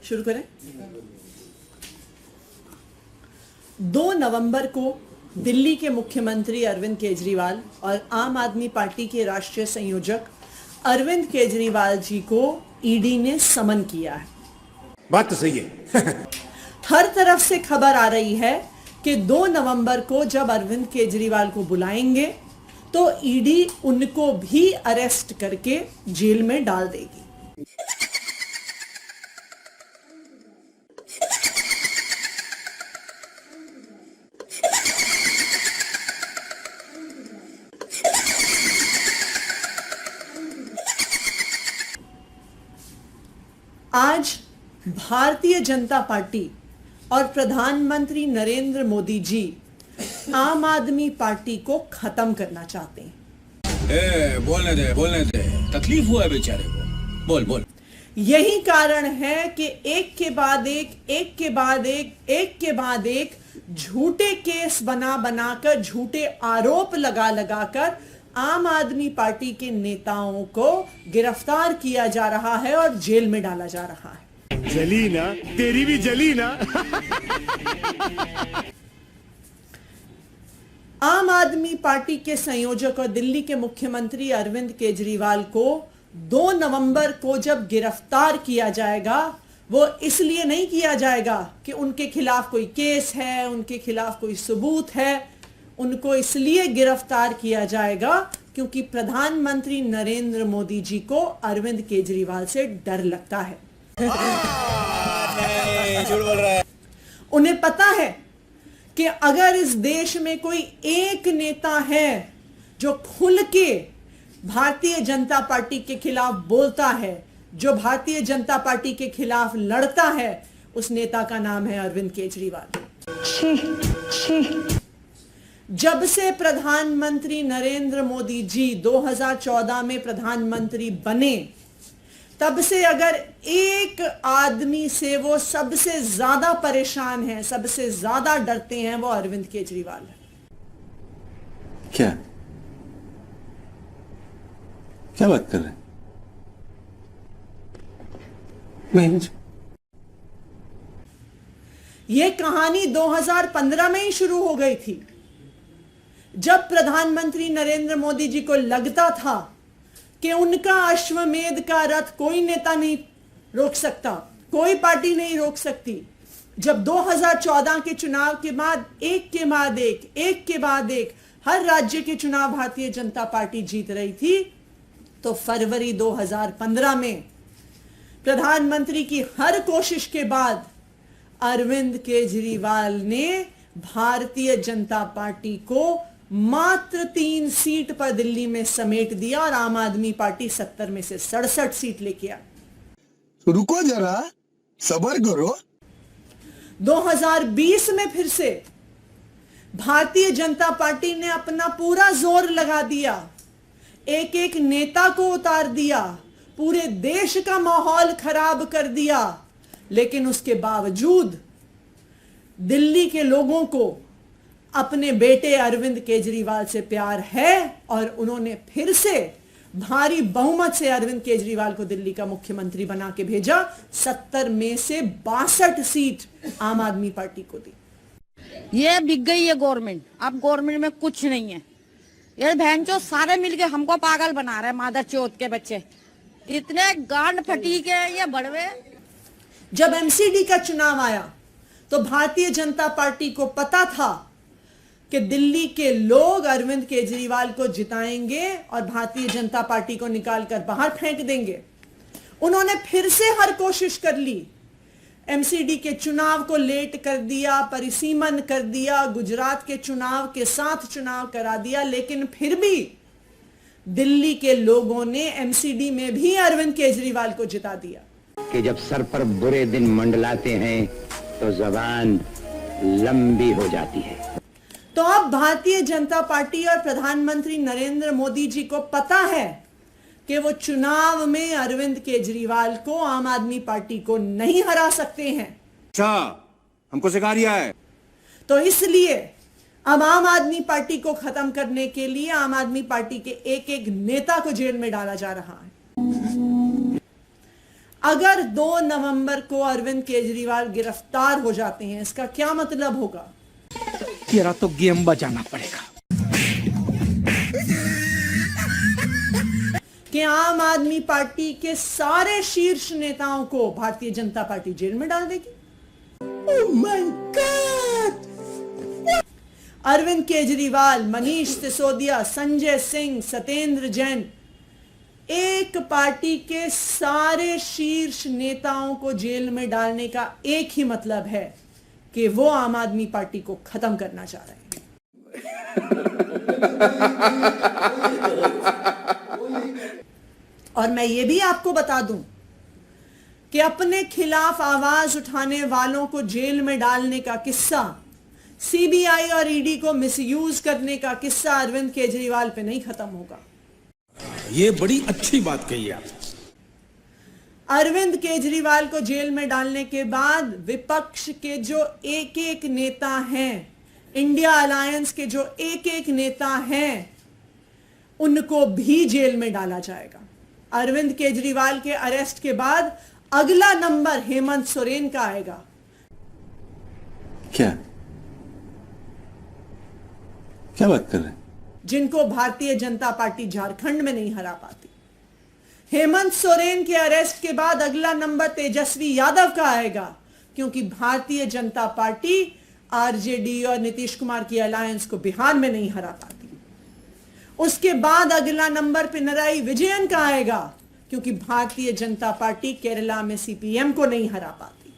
शुरू करें। 2 नवंबर को दिल्ली के मुख्यमंत्री अरविंद केजरीवाल और आम आदमी पार्टी के राष्ट्रीय संयोजक अरविंद केजरीवाल जी को ईडी ने समन किया है। बात तो सही है। हर तरफ से खबर आ रही है कि 2 नवंबर को जब अरविंद केजरीवाल को बुलाएंगे तो ईडी उनको भी अरेस्ट करके जेल में डाल देगी। आज भारतीय जनता पार्टी और प्रधानमंत्री नरेंद्र मोदी जी आम आदमी पार्टी को खत्म करना चाहते हैं। बोलने दे, तकलीफ हुआ है बेचारे को। बोल। यही कारण है कि एक के बाद एक झूठे केस बनाकर झूठे आरोप लगाकर आम आदमी पार्टी के नेताओं को गिरफ्तार किया जा रहा है और जेल में डाला जा रहा है। जली ना, तेरी भी जली ना। आम आदमी पार्टी के संयोजक और दिल्ली के मुख्यमंत्री अरविंद केजरीवाल को 2 नवंबर को जब गिरफ्तार किया जाएगा, वो इसलिए नहीं किया जाएगा कि उनके खिलाफ कोई केस है, उनके खिलाफ कोई सबूत है। उनको इसलिए गिरफ्तार किया जाएगा क्योंकि प्रधानमंत्री नरेंद्र मोदी जी को अरविंद केजरीवाल से डर लगता है। झूठ बोल रहा है। उन्हें पता है कि अगर इस देश में कोई एक नेता है जो खुल के भारतीय जनता पार्टी के खिलाफ बोलता है, जो भारतीय जनता पार्टी के खिलाफ लड़ता है, उस नेता का नाम है अरविंद केजरीवाल। जब से प्रधानमंत्री नरेंद्र मोदी जी 2014 में प्रधानमंत्री बने, तब से अगर एक आदमी से वो सबसे ज्यादा परेशान है, सबसे ज्यादा डरते हैं, वो अरविंद केजरीवाल है। क्या बात कर रहे हैं? नहीं, ये कहानी 2015 में ही शुरू हो गई थी, जब प्रधानमंत्री नरेंद्र मोदी जी को लगता था कि उनका अश्वमेध का रथ कोई नेता नहीं रोक सकता, कोई पार्टी नहीं रोक सकती। जब 2014 के चुनाव के बाद एक के बाद एक हर राज्य के चुनाव भारतीय जनता पार्टी जीत रही थी, तो फरवरी 2015 में प्रधानमंत्री की हर कोशिश के बाद अरविंद केजरीवाल ने भारतीय जनता पार्टी को मात्र 3 सीट पर दिल्ली में समेट दिया और आम आदमी पार्टी 70 में से 67 सीट लेके आ। रुको जरा, सब्र करो। 2020 में फिर से भारतीय जनता पार्टी ने अपना पूरा जोर लगा दिया, एक नेता को उतार दिया, पूरे देश का माहौल खराब कर दिया, लेकिन उसके बावजूद दिल्ली के लोगों को अपने बेटे अरविंद केजरीवाल से प्यार है और उन्होंने फिर से भारी बहुमत से अरविंद केजरीवाल को दिल्ली का मुख्यमंत्री बना के भेजा। 70 में से 62 सीट आम आदमी पार्टी को दी। ये बिक गई है गवर्नमेंट। अब गवर्नमेंट में कुछ नहीं है। ये बहनचोद सारे मिलके हमको पागल बना रहे हैं, मादर चौथ के बच्चे। इतने गांड फटी के ये बड़वे। जब एमसीडी का चुनाव आया तो भारतीय जनता पार्टी को पता था कि दिल्ली के लोग अरविंद केजरीवाल को जिताएंगे और भारतीय जनता पार्टी को निकालकर बाहर फेंक देंगे। उन्होंने फिर से हर कोशिश कर ली, एमसीडी के चुनाव को लेट कर दिया, परिसीमन कर दिया, गुजरात के चुनाव के साथ चुनाव करा दिया, लेकिन फिर भी दिल्ली के लोगों ने एमसीडी में भी अरविंद केजरीवाल को जिता दिया। कि जब सर पर बुरे दिन मंडलाते हैं तो जबान लंबी हो जाती है। तो अब भारतीय जनता पार्टी और प्रधानमंत्री नरेंद्र मोदी जी को पता है कि वो चुनाव में अरविंद केजरीवाल को, आम आदमी पार्टी को नहीं हरा सकते हैं। अच्छा, हमको सिखा रिया है। तो इसलिए अब आम आदमी पार्टी को खत्म करने के लिए आम आदमी पार्टी के एक नेता को जेल में डाला जा रहा है। अगर 2 नवंबर को अरविंद केजरीवाल गिरफ्तार हो जाते हैं, इसका क्या मतलब होगा? तेरा तो गेम बजाना पड़ेगा। कि आम आदमी पार्टी के सारे शीर्ष नेताओं को भारतीय जनता पार्टी जेल में डाल देगी। Oh my God! Arvind Kejriwal, Manish Sisodia, Sanjay Singh, Satyendra Jain, एक पार्टी के सारे शीर्ष नेताओं को जेल में डालने का एक ही मतलब है कि वो आम आदमी पार्टी को खत्म करना चाह रहे हैं। और मैं ये भी आपको बता दूं कि अपने खिलाफ आवाज उठाने वालों को जेल में डालने का किस्सा, सीबीआई और ईडी को मिसयूज करने का किस्सा अरविंद केजरीवाल पे नहीं खत्म होगा। ये बड़ी अच्छी बात कही आप। अरविंद केजरीवाल को जेल में डालने के बाद विपक्ष के जो एक एक नेता हैं, इंडिया अलायंस के जो एक एक नेता हैं, उनको भी जेल में डाला जाएगा। अरविंद केजरीवाल के अरेस्ट के बाद अगला नंबर हेमंत सोरेन का आएगा। क्या क्या बात कर रहे हैं? जिनको भारतीय जनता पार्टी झारखंड में नहीं हरा पाती। हेमंत सोरेन के अरेस्ट के बाद अगला नंबर तेजस्वी यादव का आएगा, क्योंकि भारतीय जनता पार्टी आरजेडी और नीतीश कुमार की अलायंस को बिहार में नहीं हरा पाती। उसके बाद अगला नंबर पिनराई विजयन का आएगा, क्योंकि भारतीय जनता पार्टी केरला में सीपीएम को नहीं हरा पाती।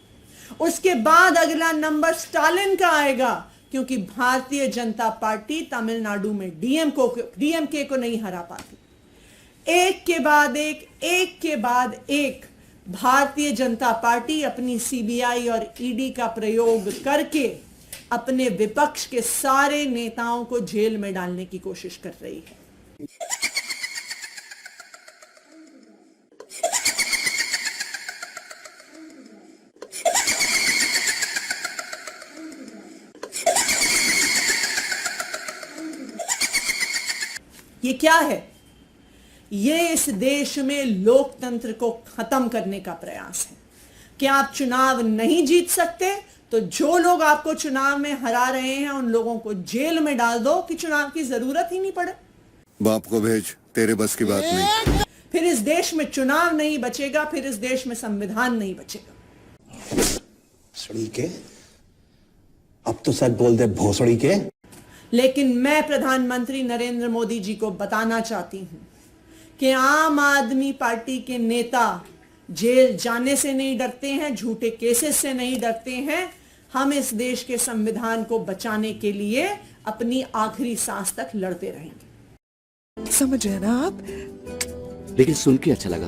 उसके बाद अगला नंबर स्टालिन का आएगा, क्योंकि भारतीय जनता पार्टी तमिलनाडु में डीएमके को नहीं हरा पाती। एक के बाद एक भारतीय जनता पार्टी अपनी सीबीआई और ईडी का प्रयोग करके अपने विपक्ष के सारे नेताओं को जेल में डालने की कोशिश कर रही है। ये क्या है? ये इस देश में लोकतंत्र को खत्म करने का प्रयास है कि आप चुनाव नहीं जीत सकते तो जो लोग आपको चुनाव में हरा रहे हैं उन लोगों को जेल में डाल दो कि चुनाव की जरूरत ही नहीं पड़े। बाप को भेज, तेरे बस की बात नहीं। फिर इस देश में चुनाव नहीं बचेगा, फिर इस देश में संविधान नहीं बचेगा। भोसड़ी के, अब तो सच बोल दे भोसड़ी के। लेकिन मैं प्रधानमंत्री नरेंद्र मोदी जी को बताना चाहती हूं कि आम आदमी पार्टी के नेता जेल जाने से नहीं डरते हैं, झूठे केसेस से नहीं डरते हैं। हम इस देश के संविधान को बचाने के लिए अपनी आखिरी सांस तक लड़ते रहेंगे। समझ रहे ना आप? लेकिन सुन के अच्छा लगा।